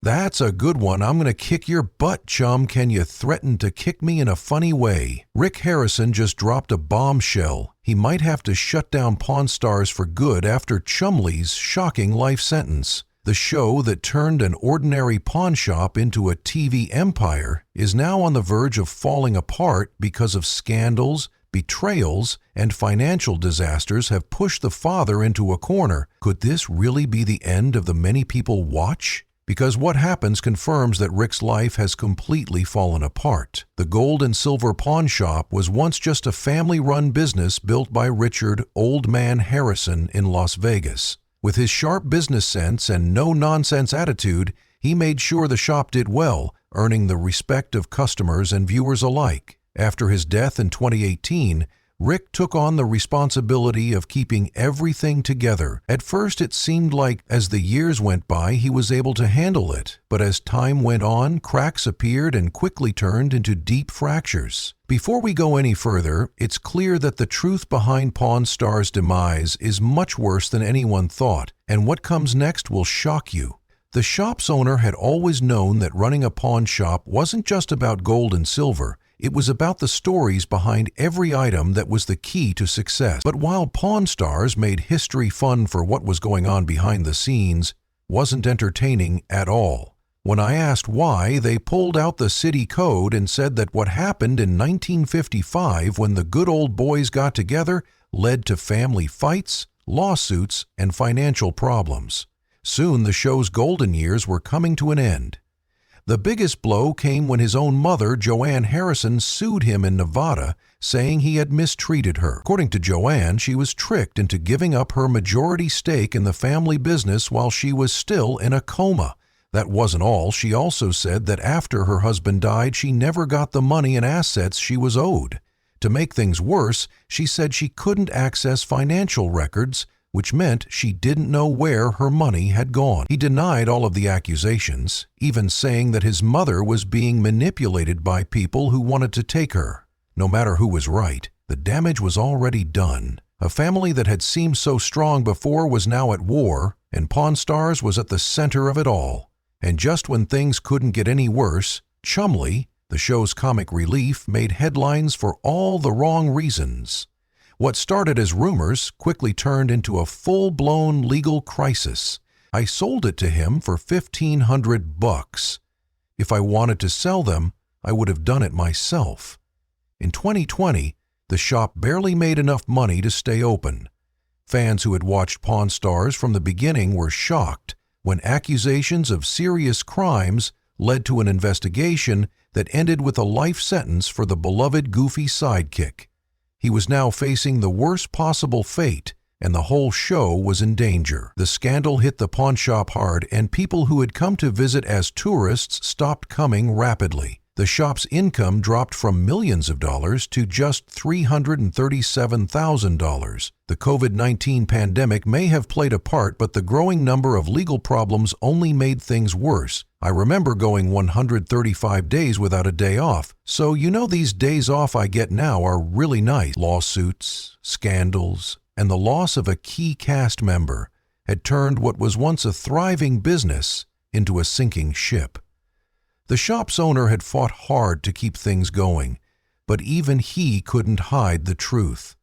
That's a good one. I'm gonna kick your butt, chum. Can you threaten to kick me in a funny way? Rick Harrison just dropped a bombshell. He might have to shut down Pawn Stars for good after Chumlee's shocking life sentence. The show that turned an ordinary pawn shop into a TV empire is now on the verge of falling apart because of scandals, betrayals, and financial disasters have pushed the father into a corner. Could this really be the end of the many people watch? Because what happens confirms that Rick's life has completely fallen apart. The gold and silver pawn shop was once just a family-run business built by Richard "Old Man" Harrison in Las Vegas. With his sharp business sense and no-nonsense attitude, he made sure the shop did well, earning the respect of customers and viewers alike. After his death in 2018, Rick took on the responsibility of keeping everything together. At first, it seemed like as the years went by, he was able to handle it. But as time went on, cracks appeared and quickly turned into deep fractures. Before we go any further, it's clear that the truth behind Pawn Stars' demise is much worse than anyone thought, and what comes next will shock you. The shop's owner had always known that running a pawn shop wasn't just about gold and silver. It was about the stories behind every item that was the key to success. But while Pawn Stars made history fun for what was going on behind the scenes, wasn't entertaining at all. When I asked why, they pulled out the city code and said that what happened in 1955 when the good old boys got together led to family fights, lawsuits, and financial problems. Soon the show's golden years were coming to an end. The biggest blow came when his own mother, Joanne Harrison, sued him in Nevada, saying he had mistreated her. According to Joanne, she was tricked into giving up her majority stake in the family business while she was still in a coma. That wasn't all. She also said that after her husband died, she never got the money and assets she was owed. To make things worse, she said she couldn't access financial records, which meant she didn't know where her money had gone. He denied all of the accusations, even saying that his mother was being manipulated by people who wanted to take her. No matter who was right, the damage was already done. A family that had seemed so strong before was now at war, and Pawn Stars was at the center of it all. And just when things couldn't get any worse, Chumlee, the show's comic relief, made headlines for all the wrong reasons. What started as rumors quickly turned into a full-blown legal crisis. I sold it to him for $1,500. If I wanted to sell them, I would have done it myself. In 2020, the shop barely made enough money to stay open. Fans who had watched Pawn Stars from the beginning were shocked when accusations of serious crimes led to an investigation that ended with a life sentence for the beloved goofy sidekick. He was now facing the worst possible fate, and the whole show was in danger. The scandal hit the pawn shop hard, and people who had come to visit as tourists stopped coming rapidly. The shop's income dropped from millions of dollars to just $337,000. The COVID-19 pandemic may have played a part, but the growing number of legal problems only made things worse. I remember going 135 days without a day off, so you know these days off I get now are really nice. Lawsuits, scandals, and the loss of a key cast member had turned what was once a thriving business into a sinking ship. The shop's owner had fought hard to keep things going, but even he couldn't hide the truth.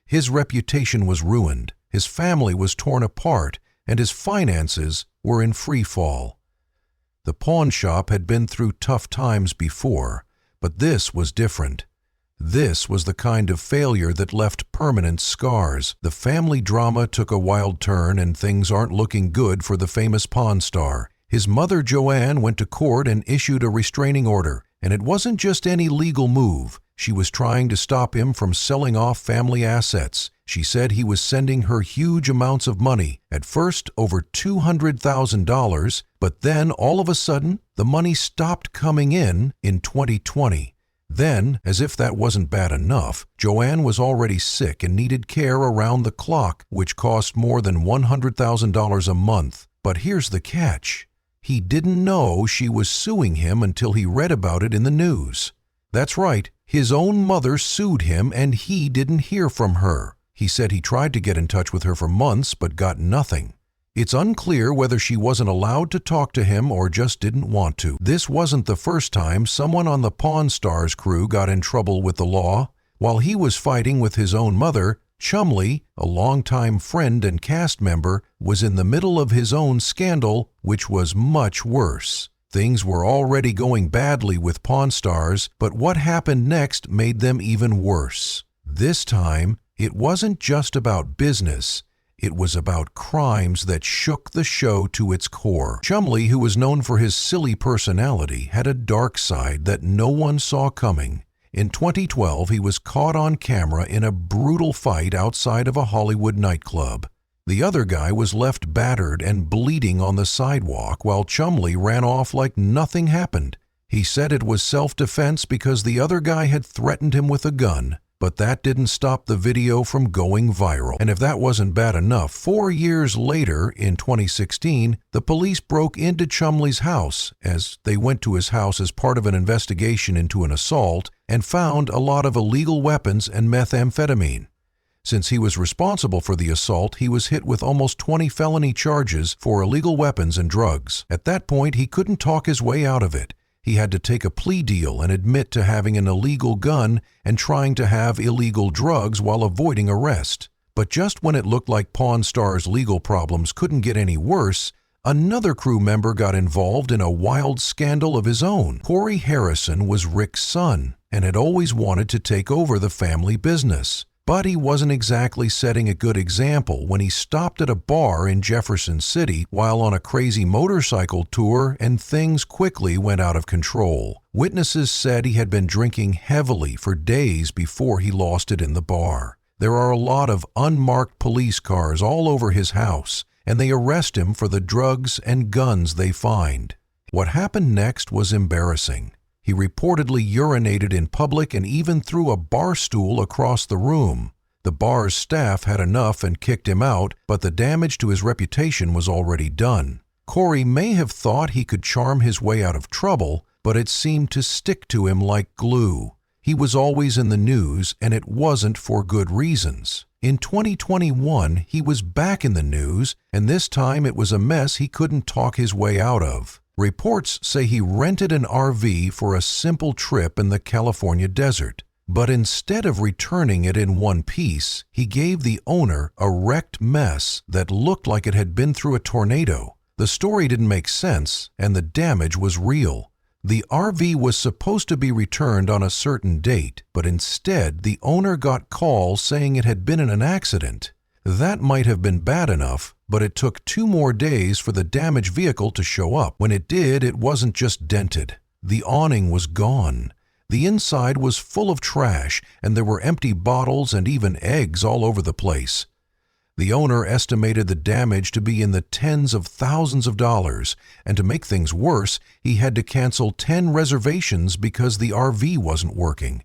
His reputation was ruined, his family was torn apart, and his finances were in free fall. The pawn shop had been through tough times before, but this was different. This was the kind of failure that left permanent scars. The family drama took a wild turn, and things aren't looking good for the famous pawn star. His mother, Joanne, went to court and issued a restraining order, and it wasn't just any legal move. She was trying to stop him from selling off family assets. She said he was sending her huge amounts of money, at first over $200,000, but then all of a sudden, the money stopped coming in 2020. Then, as if that wasn't bad enough, Joanne was already sick and needed care around the clock, which cost more than $100,000 a month. But here's the catch. He didn't know she was suing him until he read about it in the news. That's right, his own mother sued him and he didn't hear from her. He said he tried to get in touch with her for months but got nothing. It's unclear whether she wasn't allowed to talk to him or just didn't want to. This wasn't the first time someone on the Pawn Stars crew got in trouble with the law. While he was fighting with his own mother, Chumlee, a longtime friend and cast member, was in the middle of his own scandal, which was much worse. Things were already going badly with Pawn Stars, but what happened next made them even worse. This time, it wasn't just about business. It was about crimes that shook the show to its core. Chumlee, who was known for his silly personality, had a dark side that no one saw coming. In 2012, he was caught on camera in a brutal fight outside of a Hollywood nightclub. The other guy was left battered and bleeding on the sidewalk while Chumlee ran off like nothing happened. He said it was self-defense because the other guy had threatened him with a gun, but that didn't stop the video from going viral. And if that wasn't bad enough, 4 years later, in 2016, the police broke into Chumlee's house as they went to his house as part of an investigation into an assault and found a lot of illegal weapons and methamphetamine. Since he was responsible for the assault, he was hit with almost 20 felony charges for illegal weapons and drugs. At that point, he couldn't talk his way out of it. He had to take a plea deal and admit to having an illegal gun and trying to have illegal drugs while avoiding arrest. But just when it looked like Pawn Stars' legal problems couldn't get any worse, another crew member got involved in a wild scandal of his own. Corey Harrison was Rick's son and had always wanted to take over the family business. But he wasn't exactly setting a good example when he stopped at a bar in Jefferson City while on a crazy motorcycle tour, and things quickly went out of control. Witnesses said he had been drinking heavily for days before he lost it in the bar. There are a lot of unmarked police cars all over his house, and they arrest him for the drugs and guns they find. What happened next was embarrassing. He reportedly urinated in public and even threw a bar stool across the room. The bar's staff had enough and kicked him out, but the damage to his reputation was already done. Corey may have thought he could charm his way out of trouble, but it seemed to stick to him like glue. He was always in the news, and it wasn't for good reasons. In 2021, he was back in the news, and this time it was a mess he couldn't talk his way out of. Reports say he rented an RV for a simple trip in the California desert. But instead of returning it in one piece, he gave the owner a wrecked mess that looked like it had been through a tornado. The story didn't make sense, and the damage was real. The RV was supposed to be returned on a certain date, but instead the owner got calls saying it had been in an accident. That might have been bad enough, but it took 2 more days for the damaged vehicle to show up. When it did, it wasn't just dented. The awning was gone. The inside was full of trash, and there were empty bottles and even eggs all over the place. The owner estimated the damage to be in the tens of thousands of dollars, and to make things worse, he had to cancel 10 reservations because the RV wasn't working.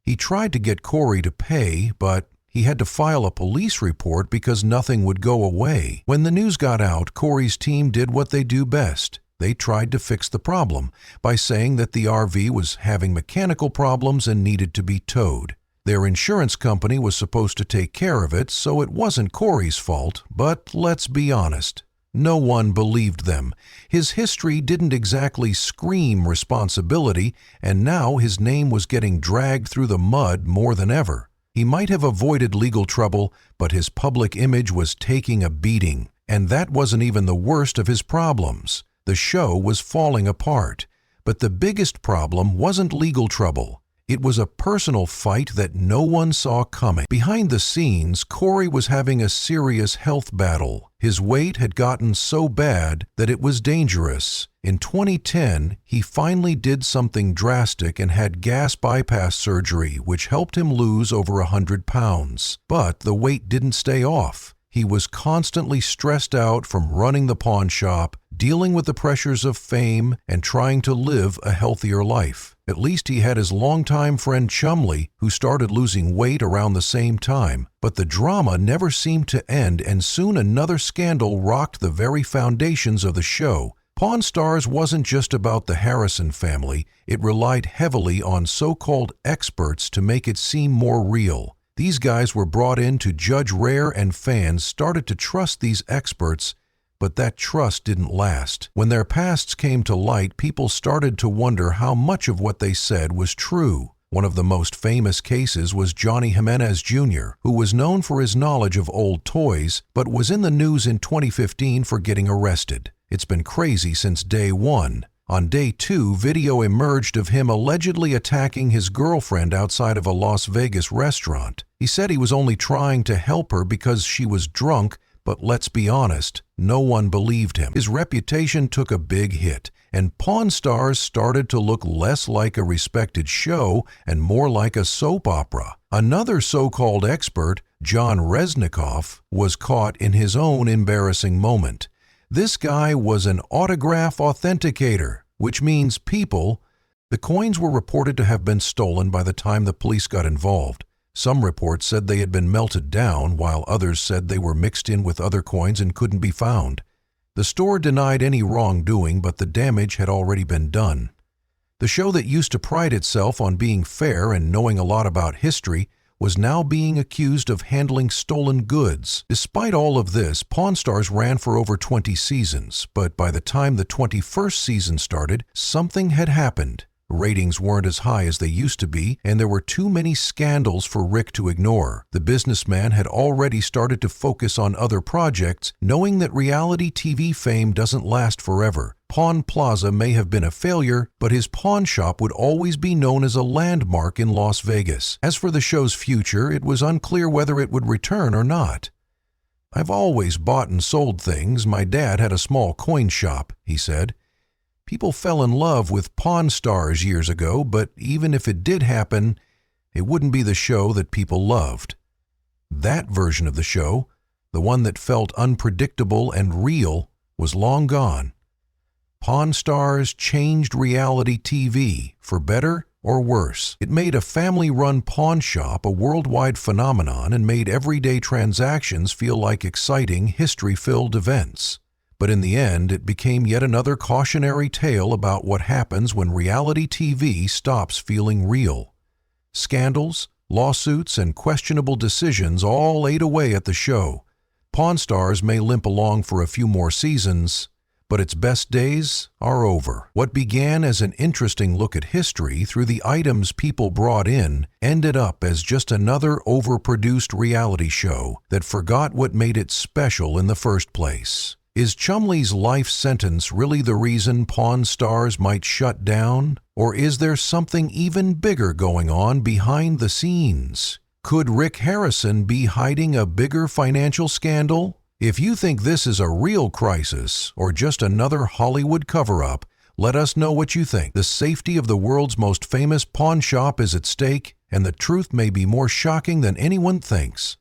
He tried to get Corey to pay, but he had to file a police report because nothing would go away. When the news got out, Corey's team did what they do best. They tried to fix the problem by saying that the RV was having mechanical problems and needed to be towed. Their insurance company was supposed to take care of it, so it wasn't Corey's fault, but let's be honest. No one believed them. His history didn't exactly scream responsibility, and now his name was getting dragged through the mud more than ever. He might have avoided legal trouble, but his public image was taking a beating, and that wasn't even the worst of his problems. The show was falling apart. But the biggest problem wasn't legal trouble. It was a personal fight that no one saw coming. Behind the scenes, Corey was having a serious health battle. His weight had gotten so bad that it was dangerous. In 2010, he finally did something drastic and had gas bypass surgery, which helped him lose over 100 pounds. But the weight didn't stay off. He was constantly stressed out from running the pawn shop, dealing with the pressures of fame, and trying to live a healthier life. At least he had his longtime friend Chumlee, who started losing weight around the same time. But the drama never seemed to end, and soon another scandal rocked the very foundations of the show. Pawn Stars wasn't just about the Harrison family. It relied heavily on so-called experts to make it seem more real. These guys were brought in to judge rare, and fans started to trust these experts But that trust didn't last. When their pasts came to light, people started to wonder how much of what they said was true. One of the most famous cases was Johnny Jimenez Jr., who was known for his knowledge of old toys, but was in the news in 2015 for getting arrested. It's been crazy since day one. On day 2, video emerged of him allegedly attacking his girlfriend outside of a Las Vegas restaurant. He said he was only trying to help her because she was drunk, but let's be honest, no one believed him. His reputation took a big hit, and Pawn Stars started to look less like a respected show and more like a soap opera. Another so-called expert, John Resnikoff, was caught in his own embarrassing moment. This guy was an autograph authenticator, which means the coins were reported to have been stolen by the time the police got involved. Some reports said they had been melted down, while others said they were mixed in with other coins and couldn't be found. The store denied any wrongdoing, but the damage had already been done. The show that used to pride itself on being fair and knowing a lot about history was now being accused of handling stolen goods. Despite all of this, Pawn Stars ran for over 20 seasons, but by the time the 21st season started, something had happened. Ratings weren't as high as they used to be, and there were too many scandals for Rick to ignore. The businessman had already started to focus on other projects, knowing that reality TV fame doesn't last forever. Pawn Plaza may have been a failure, but his pawn shop would always be known as a landmark in Las Vegas. As for the show's future, it was unclear whether it would return or not. "I've always bought and sold things. My dad had a small coin shop," he said. "People fell in love with Pawn Stars years ago, but even if it did happen, it wouldn't be the show that people loved." That version of the show, the one that felt unpredictable and real, was long gone. Pawn Stars changed reality TV, for better or worse. It made a family-run pawn shop a worldwide phenomenon and made everyday transactions feel like exciting, history-filled events. But in the end, it became yet another cautionary tale about what happens when reality TV stops feeling real. Scandals, lawsuits, and questionable decisions all ate away at the show. Pawn Stars may limp along for a few more seasons, but its best days are over. What began as an interesting look at history through the items people brought in ended up as just another overproduced reality show that forgot what made it special in the first place. Is Chumlee's life sentence really the reason Pawn Stars might shut down? Or is there something even bigger going on behind the scenes? Could Rick Harrison be hiding a bigger financial scandal? If you think this is a real crisis or just another Hollywood cover-up, let us know what you think. The safety of the world's most famous pawn shop is at stake, and the truth may be more shocking than anyone thinks.